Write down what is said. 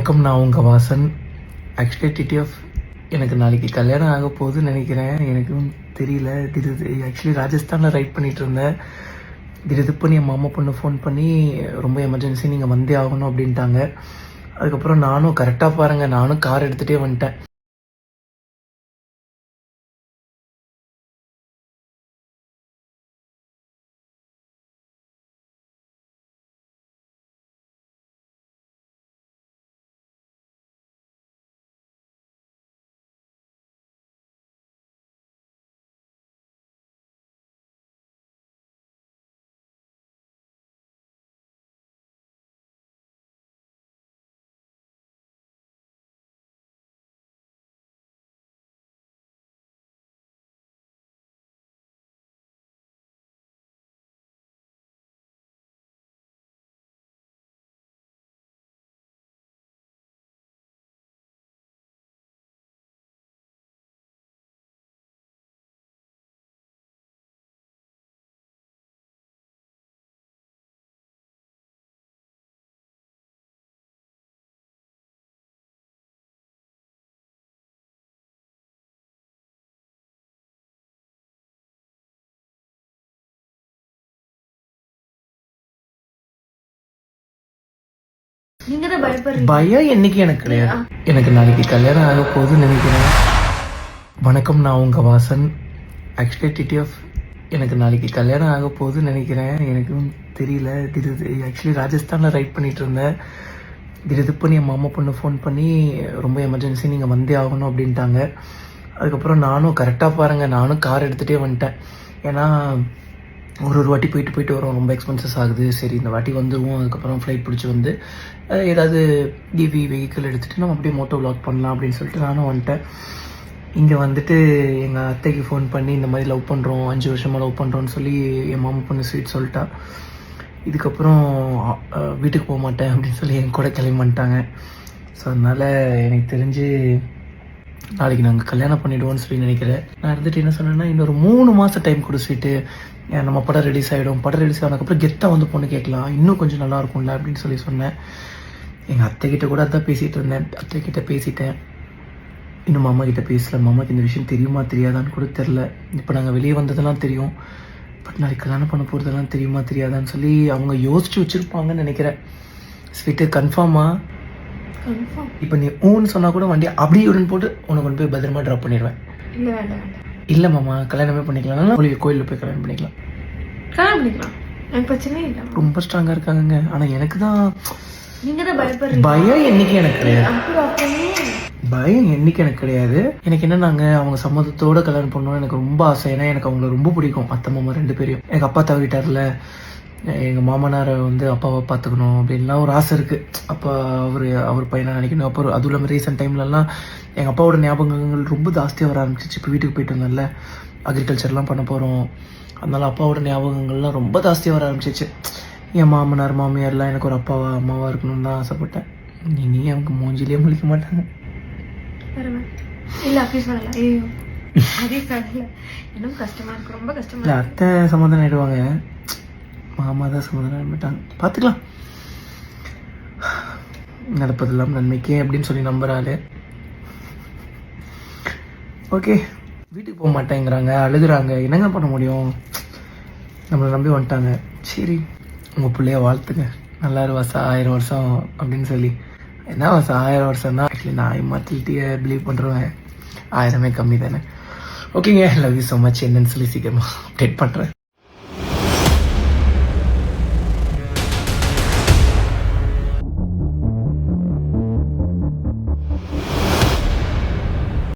வணக்கம், நான் உங்கள் வாசன். ஆக்சுவலி டிடிஎஃப் எனக்கு நாளைக்கு கல்யாணம் ஆக போகுதுன்னு நினைக்கிறேன். எனக்கும் தெரியல. ஆக்சுவலி ராஜஸ்தானில் ரைட் பண்ணிகிட்டு இருந்தேன். திடீர்னு என் மாமா பொண்ணு ஃபோன் பண்ணி ரொம்ப எமர்ஜென்சி, நீங்கள் வந்தே ஆகணும் அப்படின்ட்டாங்க. அதுக்கப்புறம் நானும் கரெக்டாக பாருங்கள், நானும் கார் எடுத்துகிட்டே வந்துட்டேன். பயம் என்னைக்கு எனக்கு கிடையாது. எனக்கு நாளைக்கு கல்யாணம் ஆக போகுதுன்னு நினைக்கிறேன். வணக்கம், நான் உங்கள் வாசன். ஆக்சுவலி டிடிஎஃப் எனக்கு நாளைக்கு கல்யாணம் ஆக போகுதுன்னு நினைக்கிறேன். எனக்கும் தெரியல. ஆக்சுவலி ராஜஸ்தானில் ரைட் பண்ணிகிட்டு இருந்தேன். திடீர்னு என் மாமா பொண்ணு ஃபோன் பண்ணி ரொம்ப எமர்ஜென்சி, நீங்கள் வந்தே ஆகணும் அப்படின்ட்டாங்க. அதுக்கப்புறம் நானும் கரெக்டாக பாருங்கள், நானும் கார் எடுத்துகிட்டே வந்துட்டேன். ஏன்னா ஒரு வாட்டி போயிட்டு வரோம், ரொம்ப எக்ஸ்பென்சஸ் ஆகுது. சரி, இந்த வாட்டி வந்துடுவோம். அதுக்கப்புறம் ஃப்ளைட் பிடிச்சி வந்து ஏதாவது டிவி வெஹிக்கிள் எடுத்துகிட்டு நம்ம அப்படியே மோட்டோ விளாக் பண்ணலாம் அப்படின்னு சொல்லிட்டு நானும் வந்துட்டேன். இங்கே வந்துட்டு எங்கள் அத்தைக்கு ஃபோன் பண்ணி இந்த மாதிரி லவ் பண்ணுறோம், 5 வருஷமாக லவ் பண்ணுறோன்னு சொல்லி என் மாமா பொண்ணு ஸ்வீட் சொல்லிட்டா. இதுக்கப்புறம் வீட்டுக்கு போக மாட்டேன் அப்படின்னு சொல்லி என் கூட கிளம்பி வந்துட்டாங்க. ஸோ அதனால் எனக்கு தெரிஞ்சு நாளைக்கு நாங்கள் கல்யாணம் பண்ணிவிடுவோன்னு சொல்லி நினைக்கிறேன். நான் இருந்துட்டு என்ன சொன்னேன்னா, இன்னொரு 3 மாதம் டைம் கொடு ஸ்வீட்டு, நம்ம படம் ரிலீஸ் ஆகிடும். படம் ரிலீஸ் ஆனதுக்கப்புறம் கெத்தாக வந்து பொண்ணு கேட்கலாம், இன்னும் கொஞ்சம் நல்லாயிருக்கும்ல அப்படின்னு சொல்லி சொன்னேன். எங்கள் அத்தைக்கிட்ட கூட அதான் பேசிகிட்டு இருந்தேன். அத்தைக்கிட்ட பேசிட்டேன். இன்னும் மாமா கிட்டே பேசல. மாமாக்கு இந்த விஷயம் தெரியுமா தெரியாதான்னு கூட தெரில. இப்போ நாங்கள் வெளியே வந்ததெல்லாம் தெரியும், பட் நாளைக்கு கல்யாணம் பண்ண போகிறதெல்லாம் தெரியுமா தெரியாதான்னு சொல்லி அவங்க யோசிச்சு வச்சுருப்பாங்கன்னு நினைக்கிறேன். ஸ்வீட்டு கன்ஃபார்மா? இப்போ நீ ஊன்னு சொன்னால் கூட வண்டி அப்படியே உடன் போட்டு உனக்கு கொண்டு போய் பத்திரமா ட்ராப் பண்ணிடுவேன். இல்லை மாமா, கல்யாணமே பண்ணிக்கலாம். கோயிலில் போய் கல்யாணம் பண்ணிக்கலாம். பிரச்சனை இல்லை. ரொம்ப ஸ்ட்ராங்காக இருக்காங்க. ஆனால் எனக்கு தான் பயம் என்னைக்கு எனக்கு கிடையாது. பயம் என்னைக்கு எனக்கு கிடையாது. எனக்கு என்னன்னாங்க, அவங்க சம்மதத்தோட கல்யாணம் பண்ணணும்னு எனக்கு ரொம்ப ஆசை. ஏன்னா எனக்கு அவங்கள ரொம்ப பிடிக்கும், அத்தை மாமா 2 பேரையும். எனக்கு அப்பா தவிட்டார்ல, எங்கள் மாமனாரை வந்து அப்பாவை பார்த்துக்கணும் அப்படின்லாம் ஒரு ஆசை இருக்குது. அப்போ அவர் பையனை நினைக்கணும். அப்புறம் அதுவும் இல்லாமல் ரீசெண்ட் டைம்லலாம் எங்கள் அப்பாவோட ஞாபகங்கள் ரொம்ப ஜாஸ்தியாக வர ஆரம்பிச்சிச்சு. இப்போ வீட்டுக்கு போயிட்டு வந்தேன்ல, அக்ரிகல்ச்சர்லாம் பண்ண போகிறோம். அதனால் அப்பாவோட ஞாபகங்கள்லாம் ரொம்ப ஜாஸ்தியாக வர ஆரம்பிச்சிச்சு. என் மாமனார் மாமியார்லாம் எனக்கு ஒரு அப்பாவா அம்மாவாக இருக்கணும்னு தான் ஆசைப்பட்டேன். நீ அவங்க மூஞ்சிலேயே முழிக்க மாட்டாங்க. அத்தை சமாதானம் ஆயிடுவாங்க, மாமா தான் சமாதானம் ஆகிட்டாங்க. பார்த்துக்கலாம், நடப்பதெல்லாம் நன்மைக்கே அப்படின்னு சொல்லி நம்புறாள். ஓகே, வீட்டுக்கு போக மாட்டேங்கிறாங்க, அழுகுறாங்க. என்னங்க பண்ண முடியும்? நம்மளை நம்பி வந்துட்டாங்க. சரி, உங்கள் பிள்ளைய வாழ்த்துங்க, நல்லா வருவாசா 1000 வருஷம் அப்படின்னு சொல்லி. என்ன வாசம் 1000 வருஷம் தான்? ஆக்சுவலி நான் மத்தில்ட்டியை பிலீவ் பண்ணுறேன், 1000 கம்மி தானே. ஓகேங்க, லவ் யூ ஸோ மச். என்னன்னு சொல்லி சீக்கிரமாக அப்டேட் பண்ணுறேன்.